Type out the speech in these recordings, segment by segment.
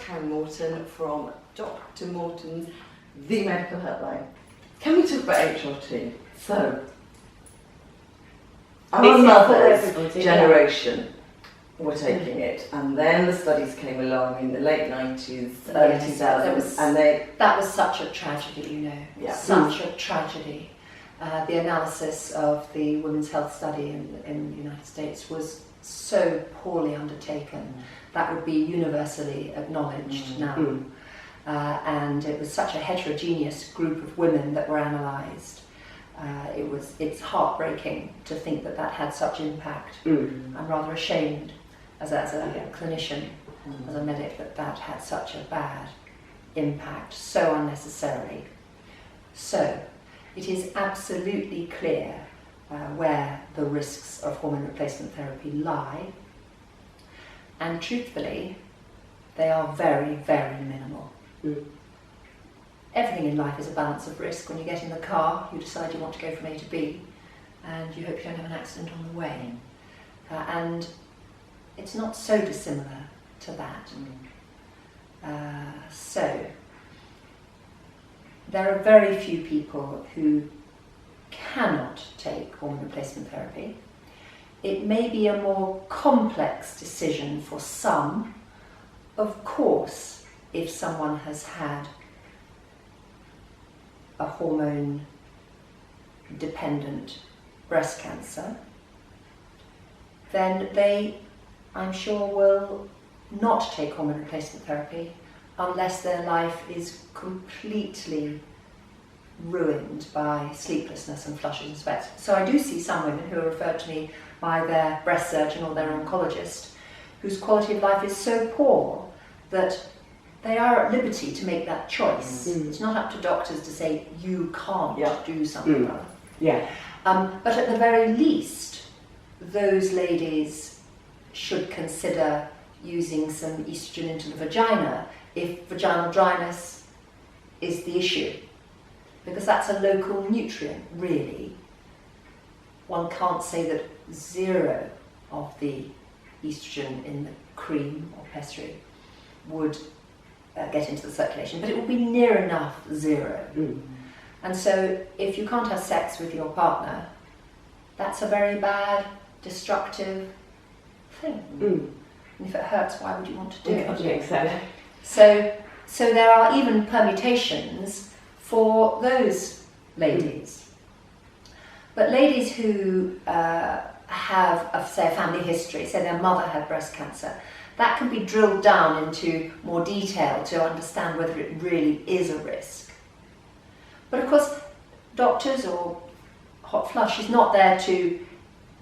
Karen Morton from Dr. Morton's The Medical Helpline. Can we talk about HRT? So, our mother's generation were taking it, and then the studies came along in the late 90s, early 2000s, that was such a tragedy, you know, such a tragedy. The analysis of the women's health study in the United States was so poorly undertaken. That would be universally acknowledged now. And it was such a heterogeneous group of women that were analysed. It's heartbreaking to think that that had such impact. I'm rather ashamed as a clinician, as a medic, that had such a bad impact, so unnecessarily. So, it is absolutely clear where the risks of hormone replacement therapy lie, and truthfully, they are very, very minimal. Everything in life is a balance of risk. When you get in the car, you decide you want to go from A to B, and you hope you don't have an accident on the way. And it's not so dissimilar to that. So, there are very few people who cannot take hormone replacement therapy. It may be a more complex decision for some. Of course, if someone has had a hormone-dependent breast cancer, then they, I'm sure, will not take hormone replacement therapy unless their life is completely ruined by sleeplessness and flushes and sweats. So I do see some women who are referred to me by their breast surgeon or their oncologist whose quality of life is so poor that they are at liberty to make that choice. It's not up to doctors to say, you can't do something about it. But at the very least, those ladies should consider using some estrogen into the vagina if vaginal dryness is the issue. Because that's a local nutrient, really. One can't say that zero of the estrogen in the cream or pessary would get into the circulation, but it will be near enough zero. And so if you can't have sex with your partner, that's a very bad, destructive thing. And if it hurts, why would you want to do it? Exactly. So there are even permutations for those ladies. But ladies who have, say, a family history, say their mother had breast cancer, that can be drilled down into more detail to understand whether it really is a risk. But of course, doctors or Hot Flush is not there to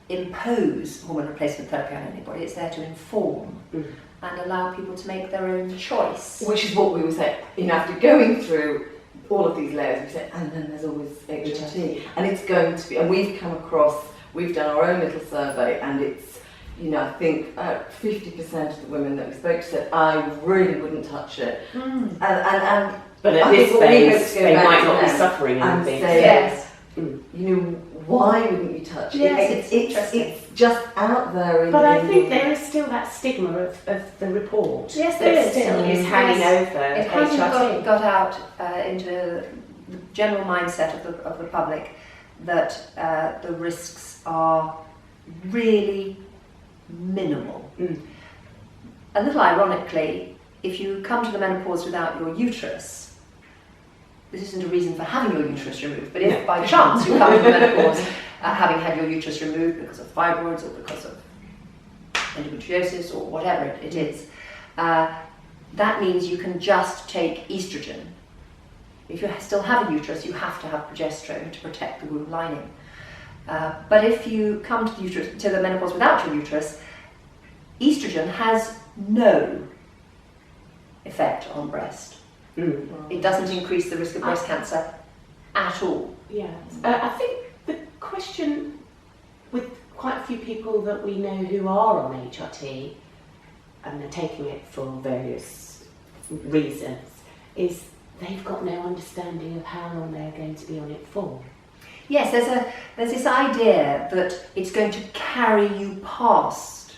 impose hormone replacement therapy on anybody, it's there to inform and allow people to make their own choice. Which is what we were saying, after going through all of these layers, we said, and then there's always HRT, and it's going to be, and we've done our own little survey, and it's, I think 50% of the women that we spoke to said, I really wouldn't touch it. But at this phase, they might not be suffering anything. Yes. Why wouldn't you touch it? Yes, it's just out there. But I think there is still that stigma of the report. Yes, there is. Still is hanging over It hasn't got out into the general mindset of the public that the risks are really minimal. A little ironically, if you come to the menopause without your uterus, this isn't a reason for having your uterus removed, but if by chance you come to the menopause having had your uterus removed because of fibroids or because of endometriosis or whatever it is, that means you can just take estrogen. If you still have a uterus, you have to have progesterone to protect the womb lining. But if you come to the menopause without your uterus, estrogen has no effect on breast. It doesn't increase the risk of breast cancer at all. I think the question with quite a few people that we know who are on HRT and they're taking it for various reasons is they've got no understanding of how long they're going to be on it for. Yes, there's this idea that it's going to carry you past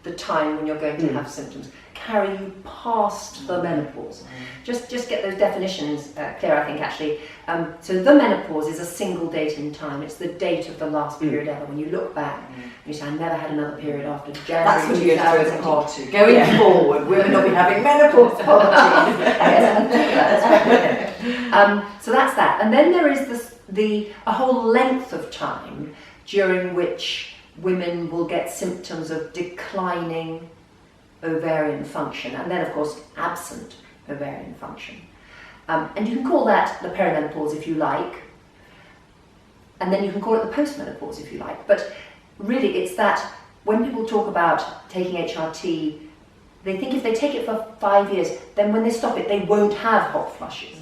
the time when you're going to have symptoms, carry you past the menopause. Just get those definitions clear, I think, actually. So the menopause is a single date in time. It's the date of the last period ever. When you look back, you say, I never had another period after January. That's when you go to the 2017. party. Going forward, women will be having menopause parties. So that's that. And then there is a whole length of time during which women will get symptoms of declining ovarian function, and then of course absent ovarian function. And you can call that the perimenopause if you like, and then you can call it the postmenopause if you like. But really it's that when people talk about taking HRT, they think if they take it for 5 years, then when they stop it, they won't have hot flushes.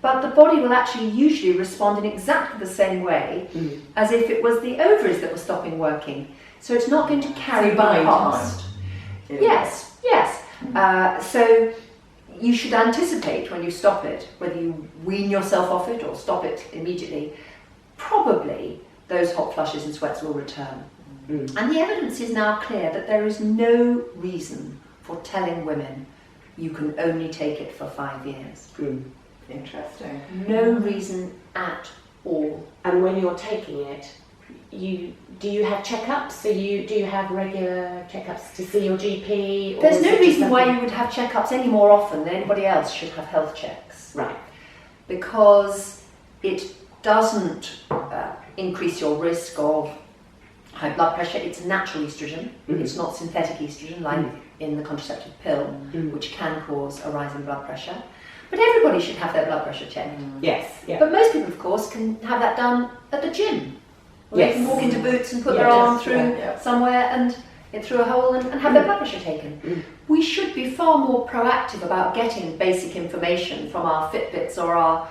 But the body will actually usually respond in exactly the same way as if it was the ovaries that were stopping working. So it's not going to carry you past. Yes. So you should anticipate when you stop it, whether you wean yourself off it or stop it immediately, probably those hot flushes and sweats will return. And the evidence is now clear that there is no reason for telling women you can only take it for 5 years. Interesting. No reason at all. And when you're taking it, do you have checkups? So do you have regular checkups to see your GP? Or There's no reason why you would have checkups any more often than anybody else should have health checks. Right. Because it doesn't increase your risk of high blood pressure. It's natural estrogen. It's not synthetic estrogen like in the contraceptive pill, which can cause a rise in blood pressure. But everybody should have their blood pressure checked. Yes. Yeah. But most people, of course, can have that done at the gym. Or they can walk into Boots and put their arm through somewhere and through a hole and have their blood pressure taken. We should be far more proactive about getting basic information from our Fitbits or our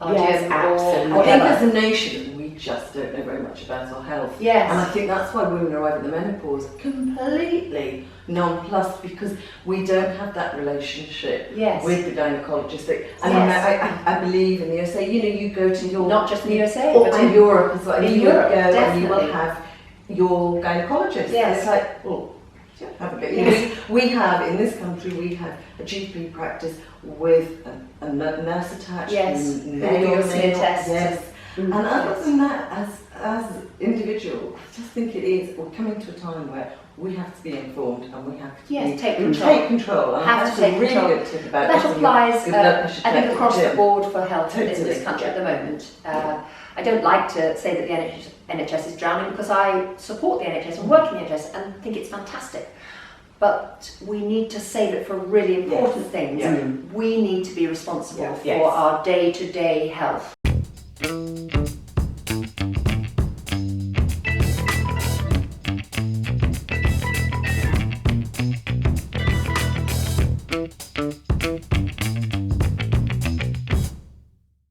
gym absolutely. or I think whatever. as a nation, we just don't know very much about our health. Yes. And I think that's why women arrive at the menopause completely nonplussed, because we don't have that relationship Yes. with the gynaecologist. I believe in the USA, you go to your... Not just in the USA, or but in Europe as well. in You Europe, would go and you will definitely. have your gynaecologist. Yes. It's like, well, you don't have a bit. Yes. We have, in this country, we have a GP practice with a nurse attached. Yes. and Who do your smear tests. Yes. And other than that, as individual, I just think we're coming to a time where we have to be informed and we have to take control. And Have that's to take a really control. good tip about That getting applies, your blood pressure I think, checked across at the gym. board for health in Totally. this country at the moment. I don't like to say that the NHS is drowning, because I support the NHS and work in the NHS and think it's fantastic. But we need to save it for really important things. Yeah. We need to be responsible for Yes. our day-to-day health.